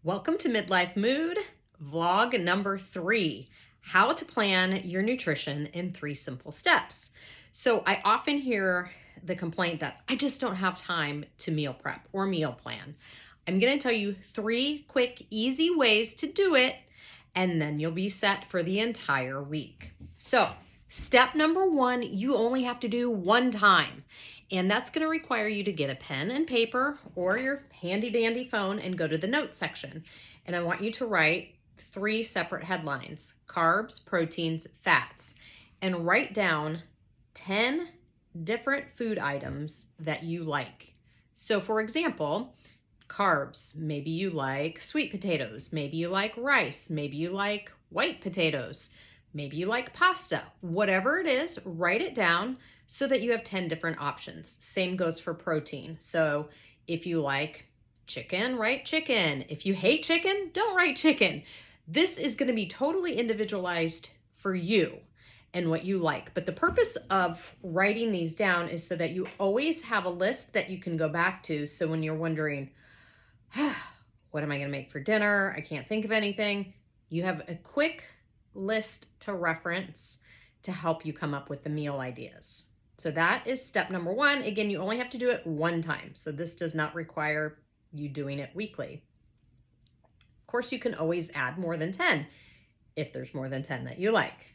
Welcome to Midlife Mood, vlog number 3, how to plan your nutrition in 3 simple steps. So I often hear the complaint that I just don't have time to meal prep or meal plan. I'm going to tell you 3 quick, easy ways to do it, and then you'll be set for the entire week. So step number 1, you only have to do one time. And that's going to require you to get a pen and paper or your handy dandy phone and go to the notes section. And I want you to write 3 separate headlines: carbs, proteins, fats, and write down 10 different food items that you like. So for example, carbs, maybe you like sweet potatoes, maybe you like rice, maybe you like white potatoes, maybe you like pasta. Whatever it is, write it down so that you have 10 different options. Same goes for protein. So if you like chicken, write chicken. If you hate chicken, don't write chicken. This is going to be totally individualized for you and what you like. But the purpose of writing these down is so that you always have a list that you can go back to. So when you're wondering, what am I going to make for dinner? I can't think of anything. You have a quick list to reference to help you come up with the meal ideas. So that is step number 1. Again, you only have to do it one time. So this does not require you doing it weekly. Of course, you can always add more than 10 if there's more than 10 that you like.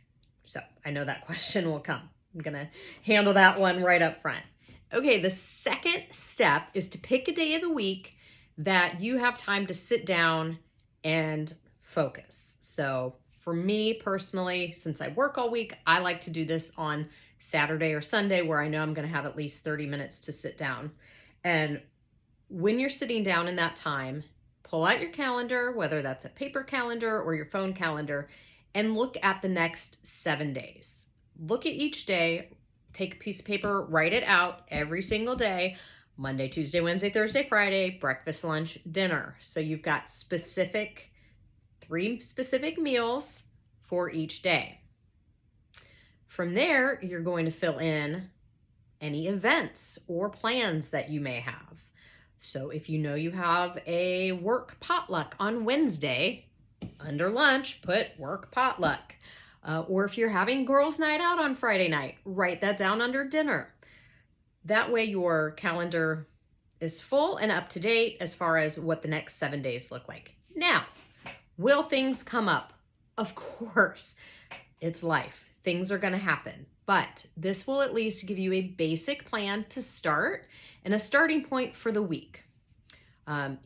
So I know that question will come. I'm going to handle that one right up front. Okay, the second step is to pick a day of the week that you have time to sit down and focus. So for me personally, since I work all week, I like to do this on Saturday or Sunday where I know I'm going to have at least 30 minutes to sit down. And when you're sitting down in that time, pull out your calendar, whether that's a paper calendar or your phone calendar, and look at the next 7 days. Look at each day, take a piece of paper, write it out every single day: Monday, Tuesday, Wednesday, Thursday, Friday, breakfast, lunch, dinner. So you've got 3 specific meals for each day. From there, you're going to fill in any events or plans that you may have. So if you know you have a work potluck on Wednesday, under lunch, put work potluck. Or if you're having girls' night out on Friday night, write that down under dinner. That way your calendar is full and up to date as far as what the next 7 days look like. Now, will things come up? Of course, it's life. Things are going to happen, but this will at least give you a basic plan to start and a starting point for the week.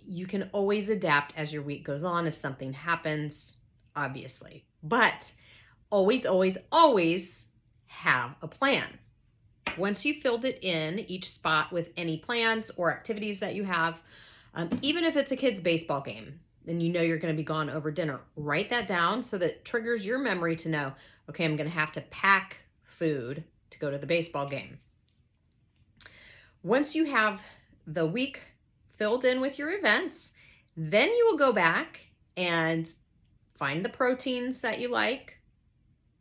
You can always adapt as your week goes on if something happens, obviously, but always, always, always have a plan. Once you've filled it in each spot with any plans or activities that you have, even if it's a kid's baseball game, and you know you're going to be gone over dinner, write that down so that it triggers your memory to know, okay, I'm going to have to pack food to go to the baseball game. Once you have the week filled in with your events, then you will go back and find the proteins that you like,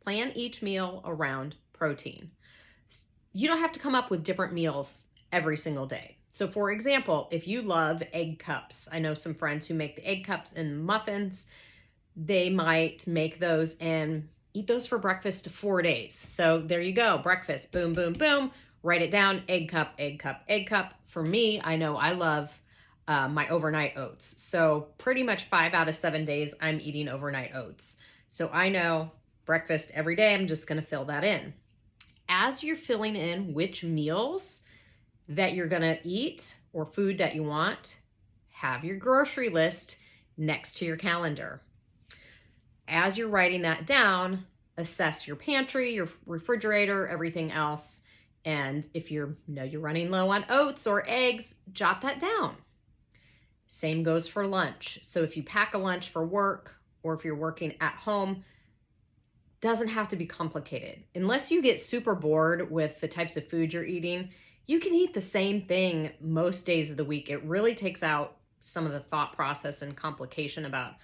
plan each meal around protein. You don't have to come up with different meals every single day. So for example, if you love egg cups, I know some friends who make the egg cups and muffins, they might make those and eat those for breakfast 4 days. So there you go, breakfast, boom, boom, boom, write it down, egg cup, egg cup, egg cup. For me, I know I love my overnight oats. So pretty much 5 out of 7 days, I'm eating overnight oats. So I know breakfast every day, I'm just gonna fill that in. As you're filling in which meals that you're gonna eat or food that you want, have your grocery list next to your calendar. As you're writing that down, assess your pantry, your refrigerator, everything else. And if you're running low on oats or eggs, jot that down. Same goes for lunch. So if you pack a lunch for work or if you're working at home, doesn't have to be complicated. Unless you get super bored with the types of food you're eating, you can eat the same thing most days of the week. It really takes out some of the thought process and complication about,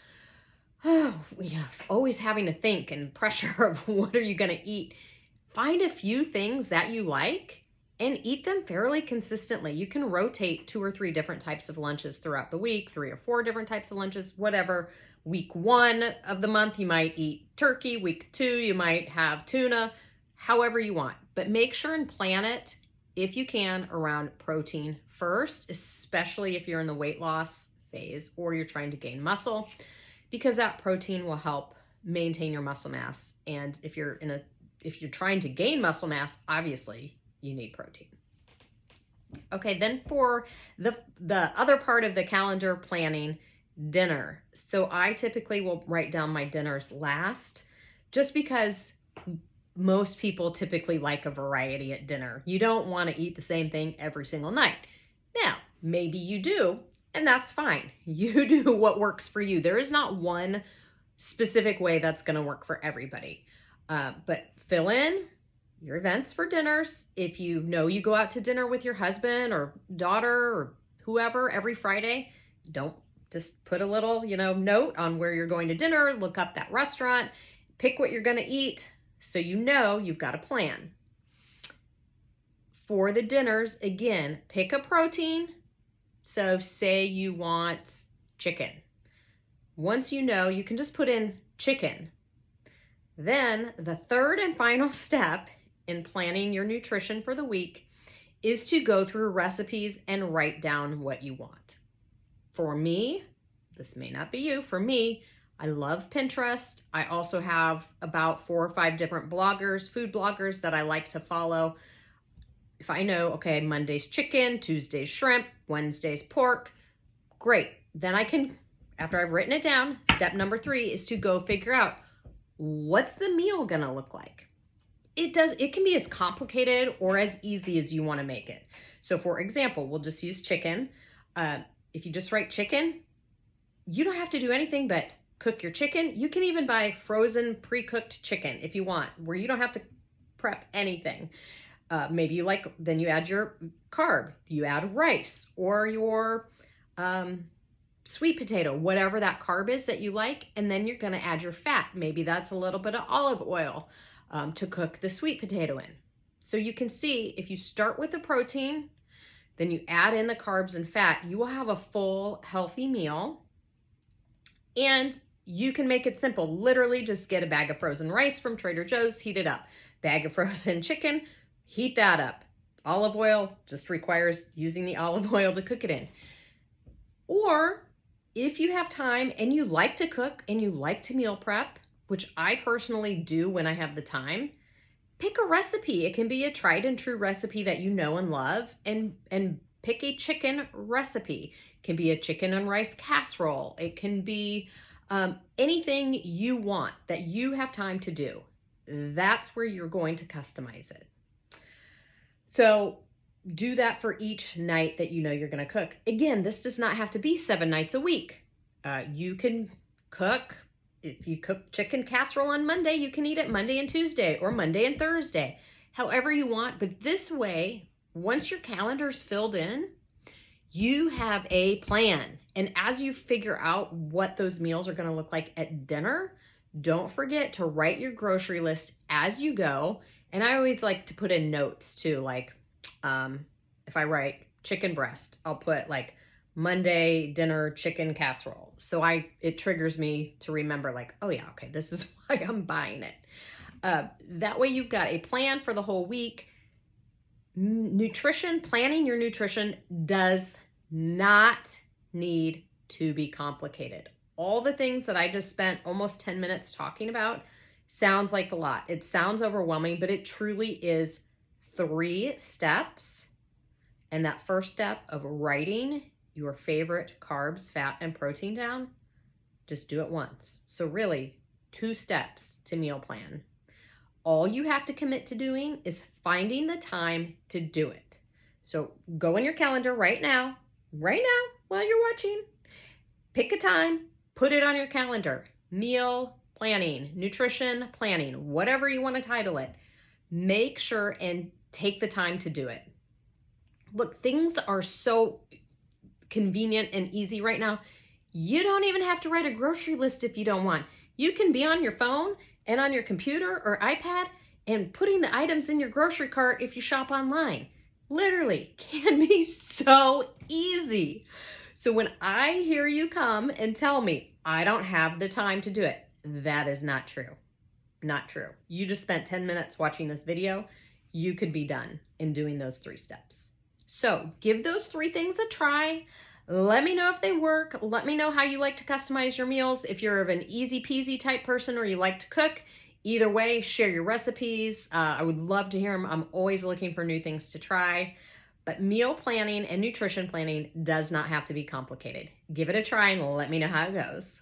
always having to think and pressure of what are you going to eat. Find a few things that you like and eat them fairly consistently. You can rotate 2 or 3 different types of lunches throughout the week, 3 or 4 different types of lunches, whatever. Week 1 of the month, you might eat turkey. Week 2, you might have tuna, however you want. But make sure and plan it, if you can, around protein first, especially if you're in the weight loss phase or you're trying to gain muscle, because that protein will help maintain your muscle mass. And if you're trying to gain muscle mass, obviously you need protein. Okay, then for the other part of the calendar planning, dinner. So I typically will write down my dinners last, just because most people typically like a variety at dinner. You don't want to eat the same thing every single night. Now, maybe you do, and that's fine. You do what works for you. There is not one specific way that's going to work for everybody. But fill in your events for dinners. If you know you go out to dinner with your husband or daughter or whoever every Friday, don't just put a little, note on where you're going to dinner, look up that restaurant, pick what you're going to eat so you know you've got a plan. For the dinners, again, pick a protein. So say you want chicken. Once you know, you can just put in chicken. Then the third and final step in planning your nutrition for the week is to go through recipes and write down what you want. For me, this may not be you, for me, I love Pinterest. I also have about 4 or 5 different bloggers, food bloggers that I like to follow. If I know, okay, Monday's chicken, Tuesday's shrimp, Wednesday's pork, great. Then I can, after I've written it down, step number 3 is to go figure out, what's the meal gonna look like? It can be as complicated or as easy as you wanna make it. So for example, we'll just use chicken. If you just write chicken, you don't have to do anything but cook your chicken. You can even buy frozen pre-cooked chicken if you want, where you don't have to prep anything. Maybe then you add your carb, you add rice or your sweet potato, whatever that carb is that you like, and then you're gonna add your fat. Maybe that's a little bit of olive oil to cook the sweet potato in. So you can see, if you start with the protein, then you add in the carbs and fat, you will have a full, healthy meal. And you can make it simple. Literally just get a bag of frozen rice from Trader Joe's, heat it up. Bag of frozen chicken, heat that up. Olive oil just requires using the olive oil to cook it in. Or if you have time and you like to cook and you like to meal prep, which I personally do when I have the time, pick a recipe. It can be a tried and true recipe that you know and love, and pick a chicken recipe. It can be a chicken and rice casserole. It can be anything you want that you have time to do. That's where you're going to customize it. So do that for each night that you know you're going to cook. Again, this does not have to be 7 nights a week. You can cook, if you cook chicken casserole on Monday, you can eat it Monday and Tuesday or Monday and Thursday, however you want. But this way, once your calendar's filled in, you have a plan. And as you figure out what those meals are going to look like at dinner, don't forget to write your grocery list as you go. And I always like to put in notes too, like if I write chicken breast, I'll put like Monday dinner chicken casserole. So it triggers me to remember, like, oh yeah, okay, this is why I'm buying it. That way you've got a plan for the whole week. Planning your nutrition does not need to be complicated. All the things that I just spent almost 10 minutes talking about sounds like a lot. It sounds overwhelming, but it truly is 3 steps. And that first step of writing your favorite carbs, fat, and protein down, just do it once. So really, 2 steps to meal plan. All you have to commit to doing is finding the time to do it. So go in your calendar right now while you're watching. Pick a time, put it on your calendar. Meal planning, nutrition planning, whatever you want to title it. Make sure and take the time to do it. Look, things are so convenient and easy right now. You don't even have to write a grocery list if you don't want. You can be on your phone and on your computer or iPad and putting the items in your grocery cart if you shop online. literally can be so easy. So when I hear you come and tell me I don't have the time to do it, that is not true. Not true. You just spent 10 minutes watching this video. You could be done in doing those 3 steps. So give those 3 things a try. Let me know if they work. Let me know how you like to customize your meals. If you're of an easy peasy type person or you like to cook, either way, share your recipes. I would love to hear them. I'm always looking for new things to try. But meal planning and nutrition planning does not have to be complicated. Give it a try and let me know how it goes.